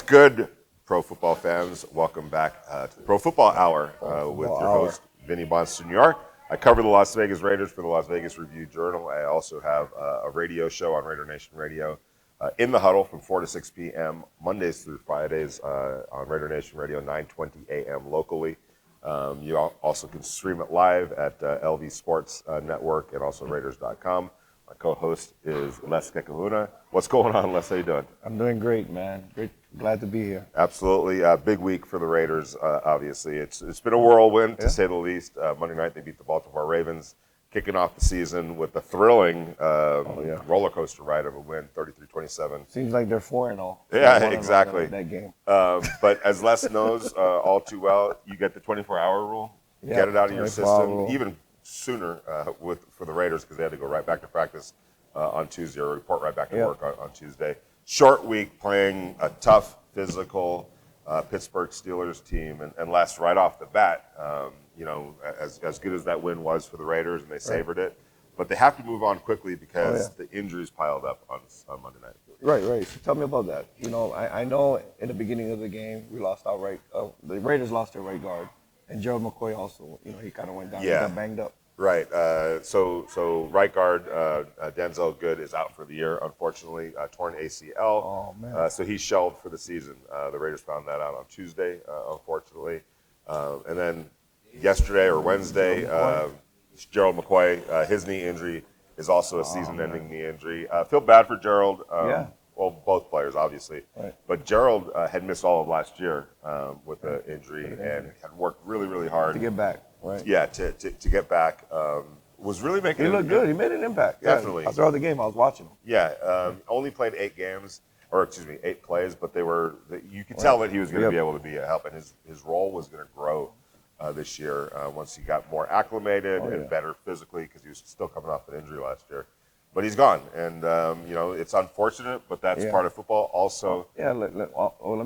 good, pro football fans? Welcome back to the Pro Football Hour with your host, Vinny Bonsignor. I cover the Las Vegas Raiders for the Las Vegas Review-Journal. I also have a radio show on Raider Nation Radio, In the Huddle from 4 to 6 p.m., Mondays through Fridays on Raider Nation Radio, 9:20 a.m. locally. You also can stream it live at LV Sports Network and also Raiders.com. My co-host is Les Kekahuna. What's going on, Les? How you doing? I'm doing great, man. Great. Glad to be here. Absolutely. Big week for the Raiders, obviously. It's been a whirlwind, to say the least. Monday night, they beat the Baltimore Ravens, kicking off the season with a thrilling roller coaster ride of a win, 33-27. Seems like they're 4-0. Yeah, exactly. That game. But as Les knows all too well, you get the 24-hour rule. Yeah, Get it out of your system. rule. Even sooner for the Raiders, because they had to go right back to practice on Tuesday, or report right back to work on Tuesday. Short week, playing a tough, physical Pittsburgh Steelers team, and Les, right off the bat, as good as that win was for the Raiders, and they savored it, but they have to move on quickly because the injuries piled up on Monday night. Right. So tell me about that. I know in the beginning of the game we lost our the Raiders lost their right guard, and Gerald Mccoy also. He kind of went down. Yeah. He got banged up. Right. So right guard Denzel Good is out for the year, unfortunately, torn ACL. Oh man. So he's shelved for the season. The Raiders found that out on Tuesday, unfortunately. And then yesterday or Wednesday, Gerald McCoy, his knee injury is also a season-ending knee injury. Feel bad for Gerald. Well, both players, obviously. Right. But Gerald had missed all of last year with the injury and had worked really, really hard to get back. Right. Yeah, to get back. Was really making. He looked good. He made an impact. Definitely. Throughout the game, I was watching him. Yeah, only played 8 plays, but you could tell that he was going to be able to be a help, and his role was going to grow this year once he got more acclimated and better physically, because he was still coming off an injury last year. But he's gone, and it's unfortunate, but that's part of football. Also, let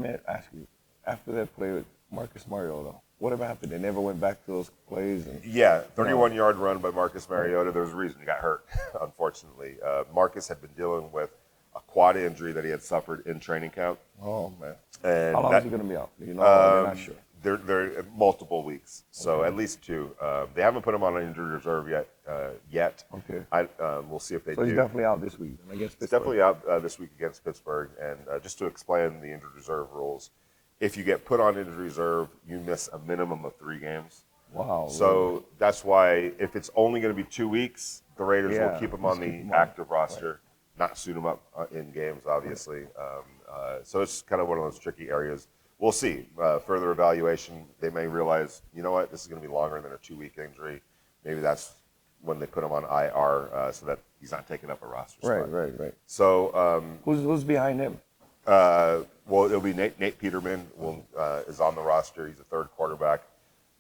me ask you. After that play with Marcus Mariota, whatever happened? They never went back to those plays. 31-yard run by Marcus Mariota. There was a reason he got hurt, unfortunately. Marcus had been dealing with a quad injury that he had suffered in training camp. Oh man! And how long is he going to be out? They're not sure. They're multiple weeks, so at least 2. They haven't put him on an injured reserve yet. Okay. We'll see if they do. So he's definitely out this week against Pittsburgh. He's definitely out this week against Pittsburgh. And just to explain the injured reserve rules, if you get put on injured reserve, you miss a minimum of 3 games. Wow. So that's why if it's only going to be 2 weeks, the Raiders will keep him on the active roster, not suit him up in games, obviously. So it's kind of one of those tricky areas. We'll see. Further evaluation, they may realize, you know what, this is going to be longer than a 2-week injury. Maybe that's when they put him on IR so that he's not taking up a roster spot. Right. So who's behind him? Well, it'll be Nate Peterman is on the roster. He's a third quarterback.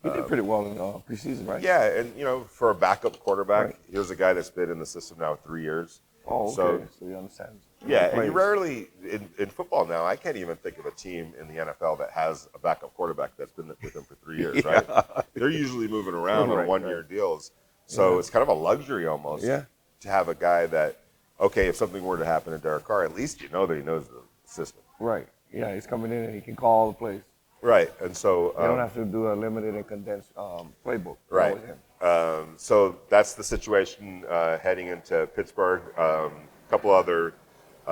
He did pretty well in preseason, right? Yeah, and for a backup quarterback, here's a guy that's been in the system now 3 years. Oh, okay. So he understands. Yeah, and you rarely, in football now, I can't even think of a team in the NFL that has a backup quarterback that's been with them for 3 years, right? They're usually moving around on one-year deals. So it's kind of a luxury almost to have a guy that, okay, if something were to happen to Derek Carr, at least you know that he knows the system. Right. Yeah, he's coming in and he can call all the plays. Right, and so you don't have to do a limited and condensed playbook. Right. So that's the situation heading into Pittsburgh. A couple other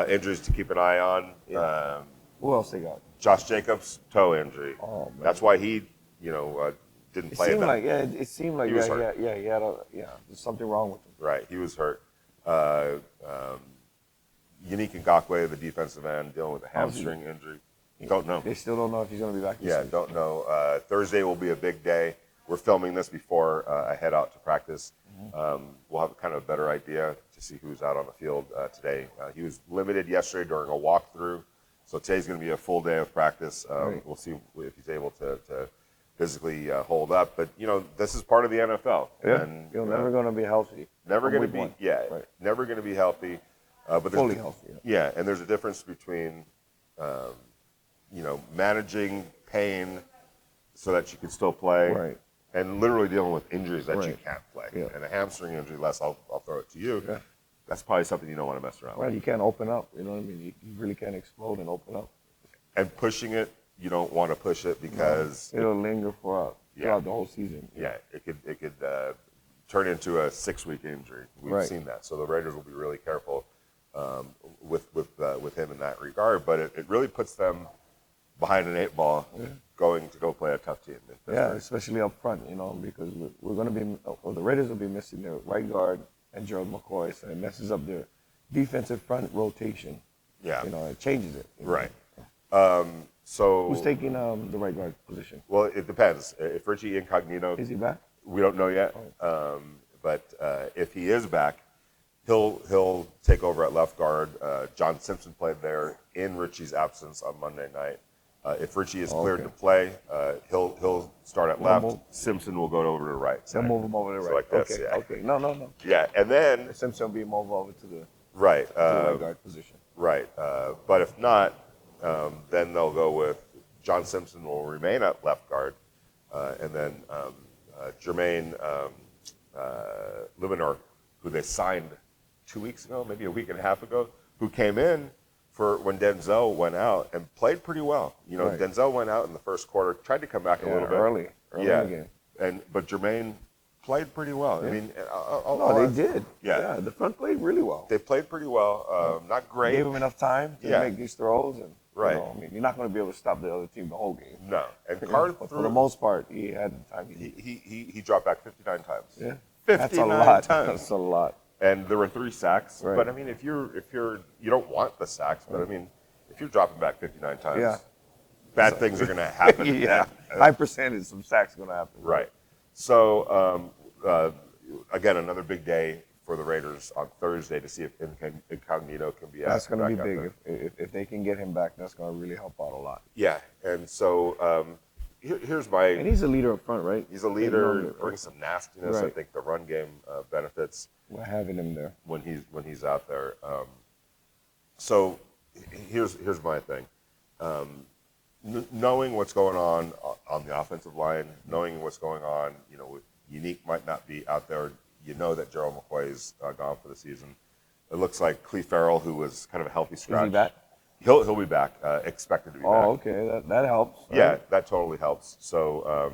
injuries to keep an eye on. Who else they got? Josh Jacobs, toe injury. Oh man. That's why he, didn't play. It seemed like he was hurt. he had there's something wrong with him. Right, he was hurt. Unique Ngakoue, the defensive end, dealing with a hamstring injury. Don't know. They still don't know if he's going to be back this season. Don't know. Thursday will be a big day. We're filming this before I head out to practice. We'll have kind of a better idea to see who's out on the field today. He was limited yesterday during a walkthrough, so today's going to be a full day of practice. We'll see if he's able to physically hold up. But, this is part of the NFL. Yeah, and, you're never going to be healthy. Never going to be, never going to be healthy. But fully healthy. Yeah, and there's a difference between, managing pain so that you can still play, and literally dealing with injuries that you can't play. Yeah. And a hamstring injury, Les, I'll throw it to you. Yeah. That's probably something you don't want to mess around with. You can't open up. You know what I mean? You really can't explode and open up. And pushing it, you don't want to push it because it'll linger throughout the whole season. it could turn into a 6-week injury. We've seen that, so the Raiders will be really careful with him in that regard. But it really puts them behind an 8 ball, going to go play a tough team. Yeah, especially up front, because we're going to be, the Raiders will be missing their right guard and Gerald McCoy, so it messes up their defensive front rotation. Yeah, it changes it. Right. So who's taking the right guard position? Well, it depends. If Richie Incognito is he back? We don't know yet. But if he is back, he'll take over at left guard. John Simpson played there in Richie's absence on Monday night. If Richie is cleared to play, he'll start at left. Simpson will go over to the right. They'll move him over to the right. Like this, okay. No. Yeah, and then Simpson will be moved over to the right guard position. Right, but if not, then they'll go with John Simpson will remain at left guard, and then Jermaine Libanor, who they signed 2 weeks ago, maybe a week and a half ago, who came in for when Denzel went out and played pretty well. Denzel went out in the first quarter, tried to come back a little bit early in the game. But Jermaine played pretty well. Yeah. I mean, they did. Yeah, the front played really well. They played pretty well. Not great. Gave him enough time to make these throws, and you're not going to be able to stop the other team the whole game. No, and Carr for the most part, he had the time. He dropped back 59 times. Yeah, 59 that's a lot. times. That's a lot. And there were 3 sacks. Right. But I mean, if you're you don't want the sacks, but I mean, if you're dropping back 59 times, bad things are going to happen. High percentage of sacks going to happen. Right. So again, another big day for the Raiders on Thursday to see if Incognito can be. That's going to be big. If they can get him back, that's going to really help out a lot. Yeah, and so here's my. And he's a leader up front, right? He's a leader, brings some nastiness. Right. I think the run game benefits. We're having him there when he's out there. So here's my thing. Knowing what's going on the offensive line, knowing what's going on, Unique might not be out there. That Gerald McCoy is gone for the season. It looks like Cleve Farrell, who was kind of a healthy scratch. Is he back? He'll be back. Expected to be back. Oh, okay. That helps. Right? Yeah, that totally helps. So,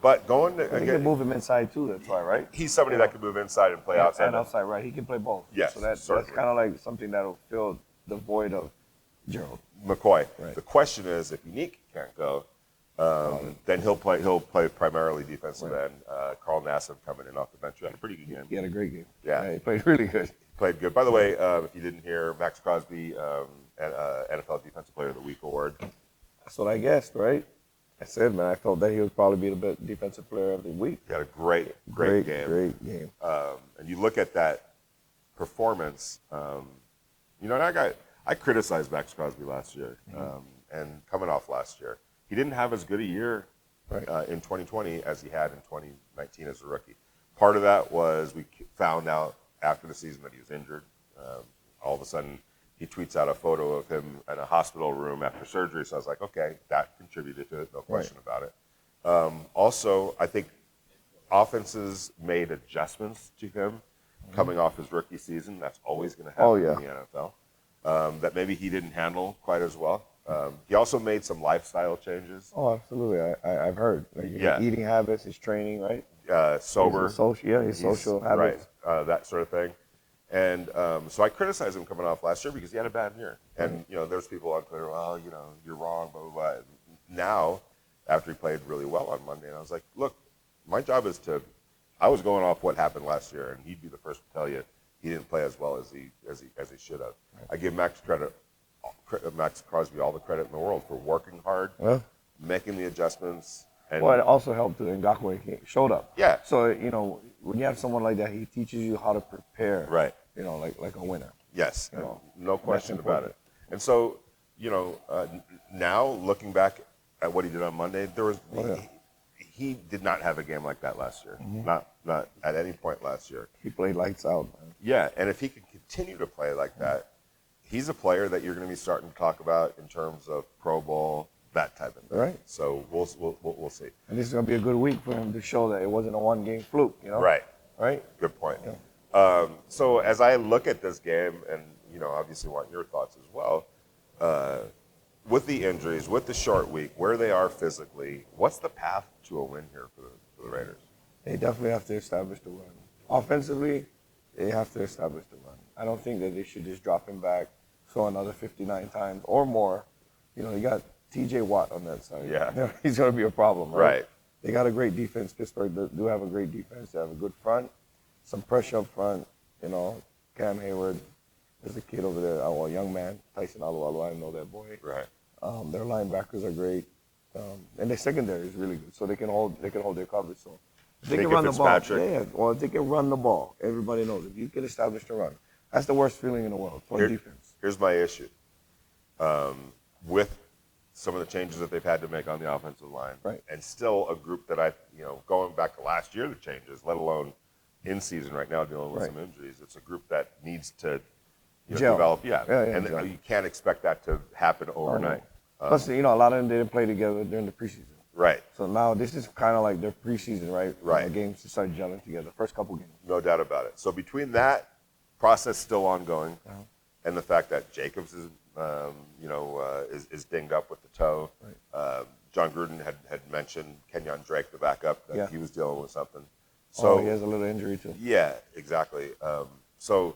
but going to you can move him inside too. That's why, right? He's somebody that can move inside and play outside. And outside, right? He can play both. Yes, so that's kind of like something that'll fill the void of Gerald McCoy. Right. The question is, if Unique can't go, then he'll play primarily defensive end. Carl Nassib coming in off the bench. He had a pretty good game. He had a great game. Yeah, he played really good. Played good. By the way, if you didn't hear, Max Crosby, NFL Defensive Player of the Week award. That's what I guessed, right? I said, man, I felt that he would probably be the best defensive player of the week. He had a great game. Great game. And you look at that performance. And I criticized Max Crosby last year, and coming off last year, he didn't have as good a year in 2020 as he had in 2019 as a rookie. Part of that was we found out after the season that he was injured. All of a sudden, he tweets out a photo of him in a hospital room after surgery. So I was like, okay, that contributed to it, no question about it. Also, I think offenses made adjustments to him coming off his rookie season. That's always going to happen in the NFL. That maybe he didn't handle quite as well. He also made some lifestyle changes. Oh, absolutely. I've heard. Like his eating habits, his training, right? Sober. His social habits. Right, that sort of thing. And so I criticized him coming off last year because he had a bad year. And, there's people on Twitter, you're wrong, blah, blah, blah. Now, after he played really well on Monday, and I was like, look, my job is I was going off what happened last year, and he'd be the first to tell you he didn't play as well as he should have. Right. I give Max Crosby all the credit in the world for working hard, making the adjustments. And it also helped that Ngakoue showed up. Yeah. So, when you have someone like that, he teaches you how to prepare. Right. Like a winner. Yes. No question about it. And so, now looking back at what he did on Monday, he did not have a game like that last year. Not at any point last year. He played lights out, man. Yeah, and if he can continue to play like that, he's a player that you're going to be starting to talk about in terms of Pro Bowl, that type of thing. Right. So we'll see. And this is going to be a good week for him to show that it wasn't a one-game fluke, Right. Right? Good point. Yeah. So as I look at this game, and obviously want your thoughts as well, with the injuries, with the short week, where they are physically, what's the path to a win here for the Raiders? They definitely have to establish the run. Offensively, they have to establish the run. I don't think that they should just drop him back, throw another 59 times or more. You know, you got T.J. Watt on that side. Yeah. He's going to be a problem, right? Right. They got a great defense. Pittsburgh do have a great defense. They have a good front, some pressure up front. You know, Cam Hayward, there's a kid over there, a young man, Tyson Alualu. I know that boy. Right. Their linebackers are great, and their secondary is really good. So they can hold their coverage. So if they can run the ball, or if they can run the ball, everybody knows if you can establish the run, that's the worst feeling in the world for defense. Here's my issue with some of the changes that they've had to make on the offensive line, right. And still a group that going back to last year, the changes, let alone in season right now dealing with some injuries. It's a group that needs to develop. And you can't expect that to happen overnight. Plus, a lot of them didn't play together during the preseason. Right. So now this is kind of like their preseason, right? Right. Games to start gelling together. First couple games. No doubt about it. So between that process still ongoing, and the fact that Jacobs is is dinged up with the toe. Right. John Gruden had mentioned Kenyon Drake, the backup, that he was dealing with something. So he has a little injury too. Yeah, exactly. So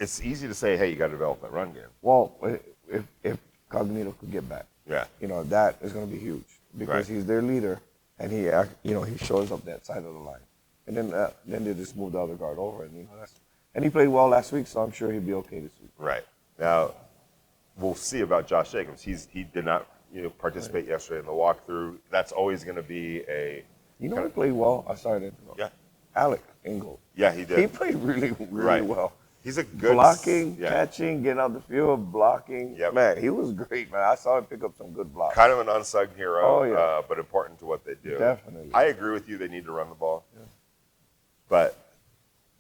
it's easy to say, hey, you got to develop that run game. Well, if Cognito could get back, that is going to be huge because he's their leader, and he shows up that side of the line, and then they just move the other guard over, and he played well last week, so I'm sure he'll be okay this week. Right. Now, we'll see about Josh Jacobs. He did not participate yesterday in the walkthrough. That's always going to be a. He played well. I sorry to interrupt. Yeah. Alec Ingold. Yeah, he did. He played really well. He's a good blocking, catching, getting out the field, blocking. Yep. Man, he was great, man. I saw him pick up some good blocks. Kind of an unsung hero, but important to what they do. Definitely. I agree with you. They need to run the ball. Yeah. But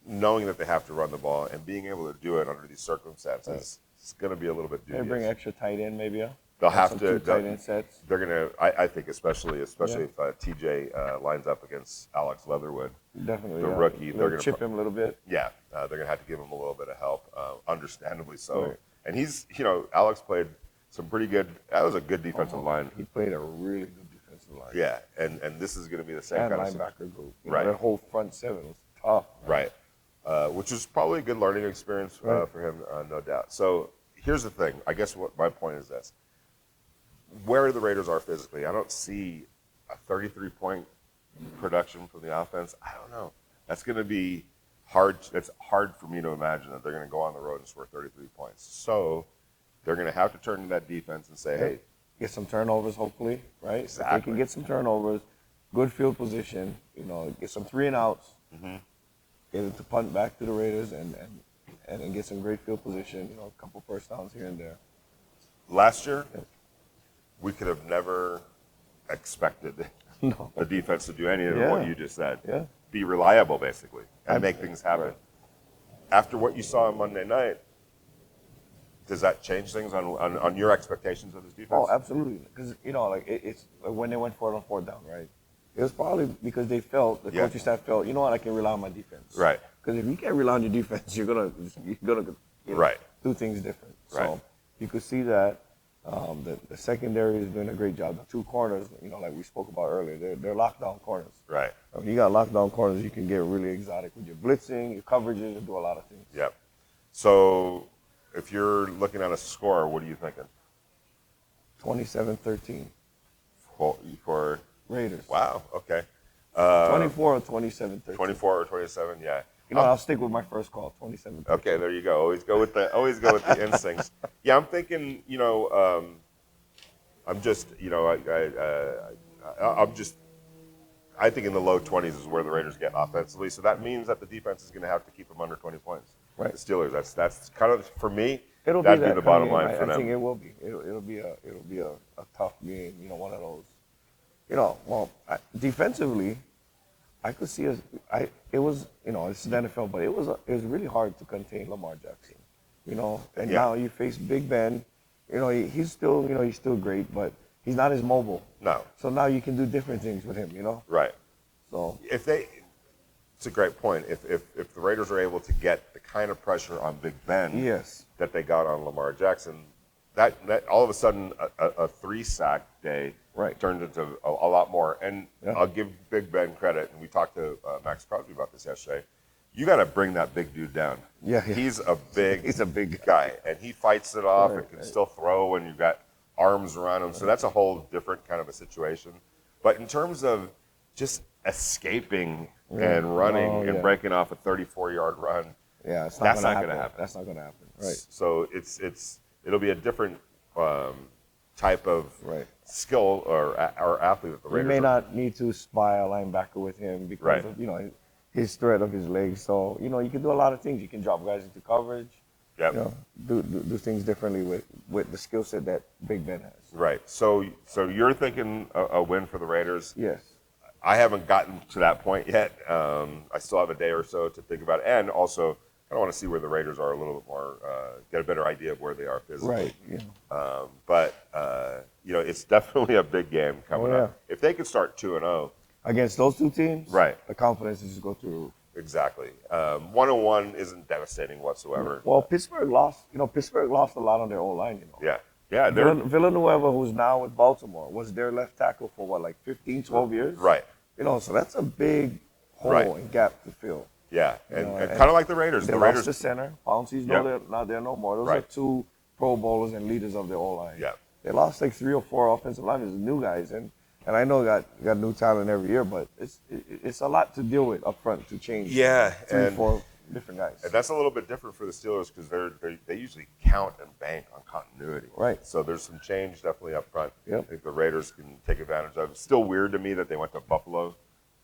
knowing that they have to run the ball and being able to do it under these circumstances, it's going to be a little bit dubious. They bring extra tight end, maybe. They'll have to. Tight end sets. They're going to. I think, especially if TJ lines up against Alex Leatherwood, definitely the rookie. They're going to chip him a little bit. Yeah, they're going to have to give him a little bit of help, understandably so. Right. And Alex played some pretty good. That was a good defensive line. He played a really good defensive line. Yeah, and this is going to be the same kind of linebacker group. That whole front seven was tough. Right. Which is probably a good learning experience for him, no doubt. So here's the thing. I guess what my point is this. Where the Raiders are physically, I don't see a 33-point production from the offense. I don't know. That's going to be hard. It's hard for me to imagine that they're going to go on the road and score 33 points. So they're going to have to turn to that defense and say, hey. Get some turnovers, hopefully, right? Exactly. If they can get some turnovers, good field position, get some 3-and-outs, get it to punt back to the Raiders and get some great field position, a couple first downs here and there. Last year, we could have never expected the defense to do any of what you just said. Yeah. Be reliable, basically, and make things happen. Right. After what you saw on Monday night, does that change things on your expectations of this defense? Oh, absolutely. Because, it's when they went for it on fourth down, right? It was probably because the coaching staff felt, I can rely on my defense. Right. Because if you can't rely on your defense, you're gonna do things different. Right. So you could see that. The secondary is doing a great job. The two corners, like we spoke about earlier, they're lockdown corners. Right. When you got lockdown corners, you can get really exotic with your blitzing, your coverages, and do a lot of things. Yep. So if you're looking at a score, what are you thinking? 27-13. For Raiders. Wow. Okay. 24 or 27-13. 24 or 27. Yeah. I'll stick with my first call, 27-13. Okay, there you go. Always go with the instincts. Yeah, I'm thinking. I'm just. I think in the low 20s is where the Raiders get offensively. So that means that the defense is going to have to keep them under 20 points. Right. The Steelers. That's kind of for me. That'd be the bottom line for them. I think it will be. It'll be a tough game. One of those. Defensively, I could see it was it's the NFL, but it was really hard to contain Lamar Jackson. And now you face Big Ben. He's still great, but he's not as mobile. No. So now you can do different things with him. Right. So it's a great point. If the Raiders are able to get the kind of pressure on Big Ben yes. that they got on Lamar Jackson, that all of a sudden a 3-sack day turned into a lot more. And I'll give Big Ben credit, and we talked to Max Crosby about this yesterday. You got to bring that big dude down. Yeah. He's a big guy, and he fights it off and can still throw, and you've got arms around him. So that's a whole different kind of a situation. But in terms of just escaping and running and breaking off a 34-yard run, that's not going to happen. That's not going to happen. Right. So it'll be a different type of skill or athlete that the Raiders. We may not need to spy a linebacker with him because of his threat of his legs. So you can do a lot of things. You can drop guys into coverage. Yep. Do things differently with the skill set that Big Ben has. Right. So you're thinking a win for the Raiders? Yes. I haven't gotten to that point yet. I still have a day or so to think about it. And also, I want to see where the Raiders are a little bit more, get a better idea of where they are physically. Right. But it's definitely a big game coming up. If they could start 2-0 against those two teams, the confidence is just go through the roof. Exactly. 1-1 isn't devastating whatsoever. Well, Pittsburgh lost. Pittsburgh lost a lot on their own line. Yeah. Villanueva, who's now with Baltimore, was their left tackle for 15, 12 years. Right. So that's a big hole and gap to fill. Yeah, and kind of like the Raiders. They lost the center. Pouncey's not there no more. Those are two Pro Bowlers and leaders of their O-line. Yeah. They lost 3 or 4 offensive linemen, new guys, and I know got new talent every year, but it's a lot to deal with up front to change. 3 or 4 different guys. And that's a little bit different for the Steelers because they usually count and bank on continuity. Right. So there's some change definitely up front. Yep. I think the Raiders can take advantage of. It's still weird to me that they went to Buffalo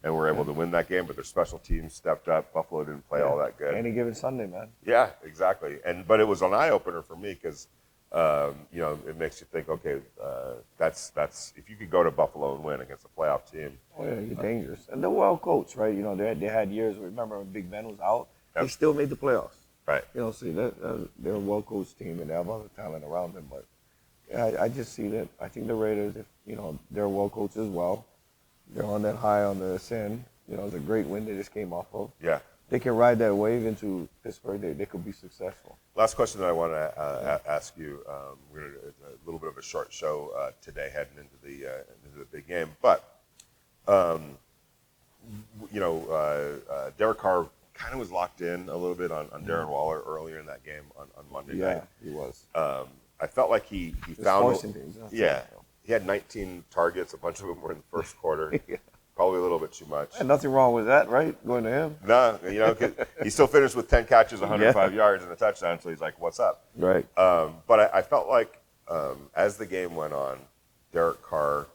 and were able to win that game, but their special teams stepped up. Buffalo didn't play all that good. Any given Sunday, man. Yeah, exactly. But it was an eye opener for me because it makes you think, okay, that's if you could go to Buffalo and win against a playoff team. Oh yeah, you're dangerous, and they're well coached, right? They had years. Remember when Big Ben was out, they still made the playoffs. Right. So they're a well coached team, and they have other talent around them. But I just see that. I think the Raiders, if they're well coached as well. They're on that high on the ascend. It's a great win they just came off of. Yeah. They can ride that wave into Pittsburgh. They could be successful. Last question that I want to ask you. We're going to do a little bit of a short show today, heading into the big game. But Derek Carr kind of was locked in a little bit on Darren Waller earlier in that game on Monday night. Yeah, he was. I felt like he found things. He had 19 targets. A bunch of them were in the first quarter. Probably a little bit too much. And nothing wrong with that, right? Going to him. No, he still finished with 10 catches, 105 yards, and a touchdown. So he's like, "What's up?" Right. But I felt like as the game went on, Derek Carr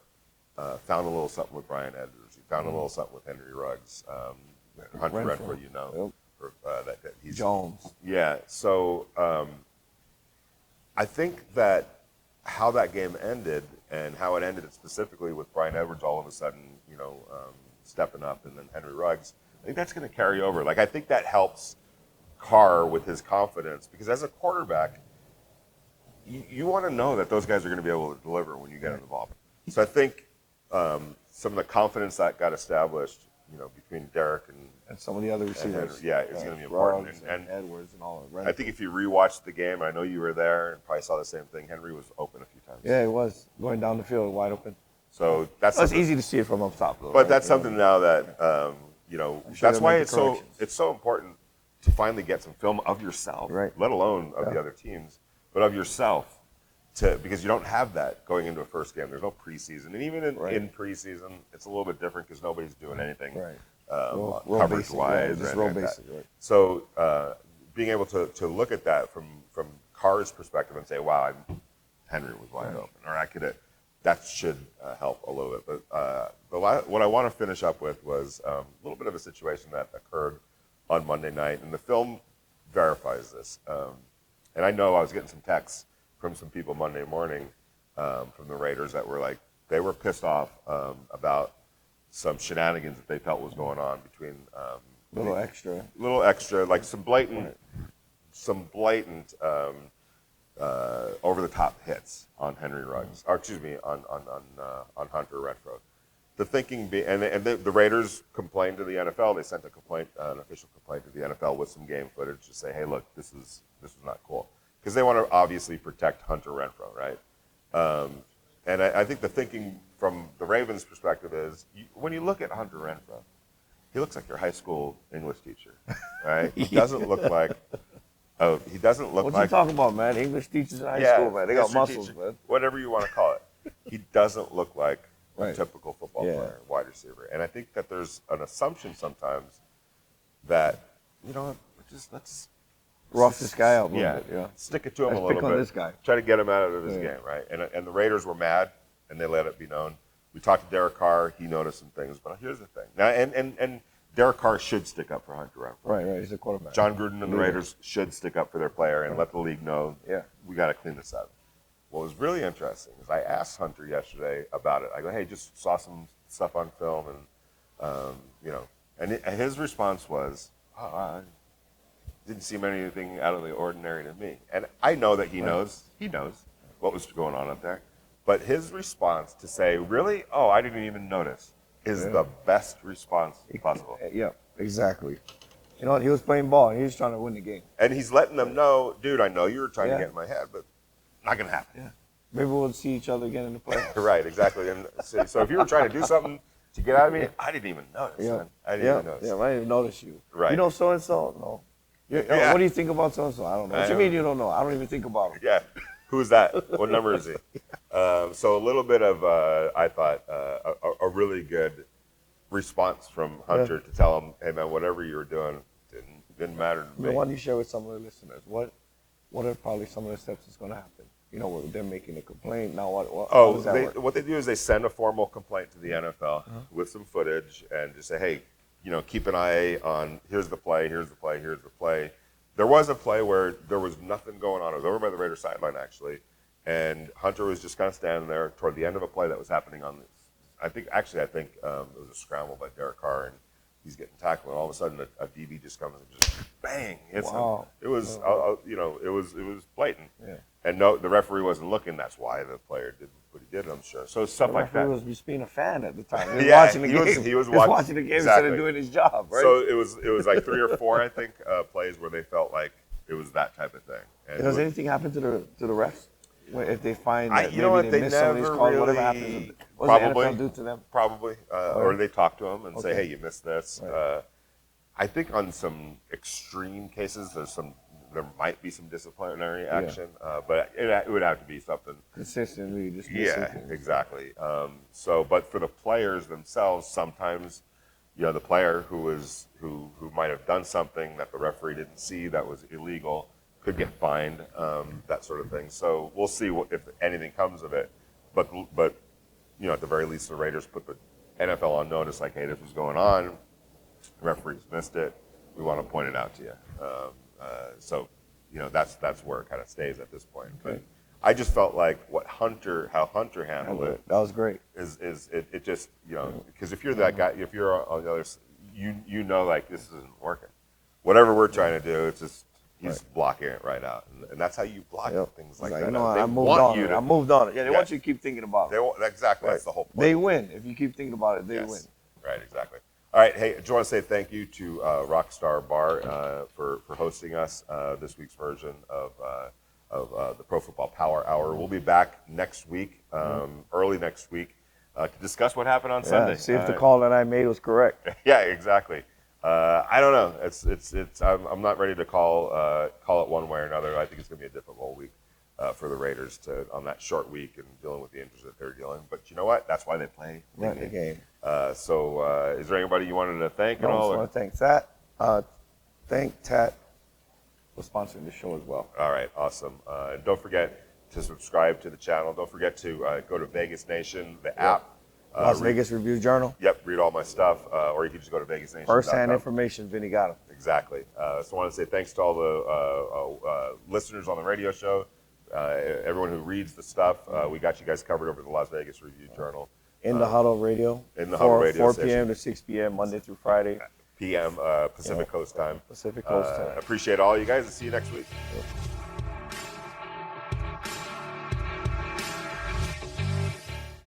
found a little something with Brian Edwards. He found a little something with Henry Ruggs, Hunter Renfrow. That he's Jones. Yeah. So I think that how that game ended and how it ended specifically with Brian Edwards all of a sudden, stepping up, and then Henry Ruggs, I think that's going to carry over. Like, I think that helps Carr with his confidence because as a quarterback, you want to know that those guys are going to be able to deliver when you get involved. So I think some of the confidence that got established, between Derek and some of the other receivers, it's going to be important. And Edwards and all that. I think if you rewatched the game, I know you were there and probably saw the same thing. Henry was open a few times. Yeah, he was going down the field wide open. So that's easy to see it from up top, though. But that's something now that that's why it's so important to finally get some film of yourself, let alone of the other teams, but of yourself. Because you don't have that going into a first game. There's no preseason. And even in preseason, it's a little bit different because nobody's doing anything coverage-wise. Just real basic. Right. So being able to look at that from Carr's perspective and say, wow, Henry was wide open, or I could have, that should help a little bit. But what I want to finish up with was a little bit of a situation that occurred on Monday night, and the film verifies this. And I know I was getting some texts from some people Monday morning from the Raiders that were like, they were pissed off about some shenanigans that they felt was going on between little extra, like some blatant over the top hits on Henry Ruggs, or excuse me, on Hunter Renfrow. The thinking and the Raiders complained to the NFL. They sent an official complaint to the NFL with some game footage to say, hey, look, this is not cool. because they want to obviously protect Hunter Renfrow, right? And I think the thinking from the Ravens' perspective is, when you look at Hunter Renfrow, he looks like your high school English teacher, right? He doesn't look like. Oh, he doesn't look like. What you talking about, man? English teachers in high school, man. They got muscles, teacher, man. Whatever you want to call it. He doesn't look like a typical football player, wide receiver. And I think that there's an assumption sometimes that, let's rough this guy out a little bit. Yeah. Stick it to him let's a little pick bit. On this guy. Try to get him out of his game, right? And the Raiders were mad, and they let it be known. We talked to Derek Carr. He noticed some things. But here's the thing. Now, and Derek Carr should stick up for Hunter Renfrow. Right. He's a quarterback. John Gruden and the Raiders should stick up for their player and let the league know, we got to clean this up. What was really interesting is I asked Hunter yesterday about it. I go, hey, just saw some stuff on film, and his response was, didn't seem anything out of the ordinary to me. And I know that he knows what was going on up there. But his response to say, really? Oh, I didn't even notice, is the best response possible. Yeah, exactly. You know what? He was playing ball, and he was trying to win the game. And he's letting them know, dude, I know you were trying to get in my head, but not going to happen. Yeah. Maybe we'll see each other again in the playoffs. Right, exactly. And so if you were trying to do something to get out of me, I didn't even notice. Man. I didn't even notice. Yeah, I didn't even notice you. Right. You know so-and-so? No. What do you think about so-and-so? I don't know. What you mean you don't know? I don't even think about him. Yeah. Who's that? What number is he? So a little bit of, I thought, a really good response from Hunter to tell him, hey, man, whatever you were doing didn't matter to me. Why don't you share with some of the listeners? What are probably some of the steps that's going to happen? Where they're making a complaint. Now, how does that work? What they do is they send a formal complaint to the NFL with some footage and just say, hey, keep an eye on, here's the play, here's the play, here's the play. There was a play where there was nothing going on. It was over by the Raiders sideline, actually, and Hunter was just kind of standing there toward the end of a play that was happening on this. I think it was a scramble by Derek Carr, and he's getting tackled, and all of a sudden a DB just comes and just bang hits him. It was, it was blatant. Yeah. And no, the referee wasn't looking. That's why the player did what he did, I'm sure. So stuff like that. The referee was just being a fan at the time. He was watching the game. He was watching the game instead of doing his job, right? So it was like 3 or 4, I think, plays where they felt like it was that type of thing. And does anything happen to the refs? If they find that they miss some of these calls, whatever happens, what does the NFL do to them? Probably. Or they talk to them and say, hey, you missed this. Right. I think on some extreme cases, there might be some disciplinary action, but it would have to be something consistently. Exactly. But for the players themselves, sometimes, the player who might have done something that the referee didn't see that was illegal could get fined, that sort of thing. So we'll see if anything comes of it. But at the very least, the Raiders put the NFL on notice, like, hey, this was going on. Referees missed it. We want to point it out to you. So that's where it kind of stays at this point. Okay. But I just felt like how Hunter handled it. That was great. Is it just, because if you're that guy, if you're on the other, like, this isn't working. Whatever we're trying to do, it's just he's blocking it right out, and that's how you block things like that. I moved on. Yeah, they want you to keep thinking about it. Exactly, that's the whole point. They win if you keep thinking about it. They win. Right, exactly. All right, hey, I just want to say thank you to Rockstar Bar for hosting us this week's version of the Pro Football Power Hour. We'll be back next week, early next week, to discuss what happened on Sunday. See if the call that I made was correct. Yeah, exactly. I don't know. I'm not ready to call it one way or another. I think it's going to be a difficult week for the Raiders on that short week and dealing with the injuries that they're dealing. But you know what? That's why they play the game. Is there anybody you wanted to thank? I just want to thank Tat. Thank Tat for sponsoring the show as well. All right, awesome. And don't forget to subscribe to the channel. Don't forget to go to Vegas Nation, the app. Las Vegas Review Journal. Yep, read all my stuff, or you can just go to VegasNation.com. First-hand information, Vinny got him. Exactly. So I want to say thanks to all the listeners on the radio show, everyone who reads the stuff. We got you guys covered over the Las Vegas Review Journal. In the Huddle Radio. In the Huddle Radio. 4 p.m. to 6 p.m. Monday through Friday. p.m. Pacific Coast time. Pacific Coast time. Appreciate all you guys, and see you next week.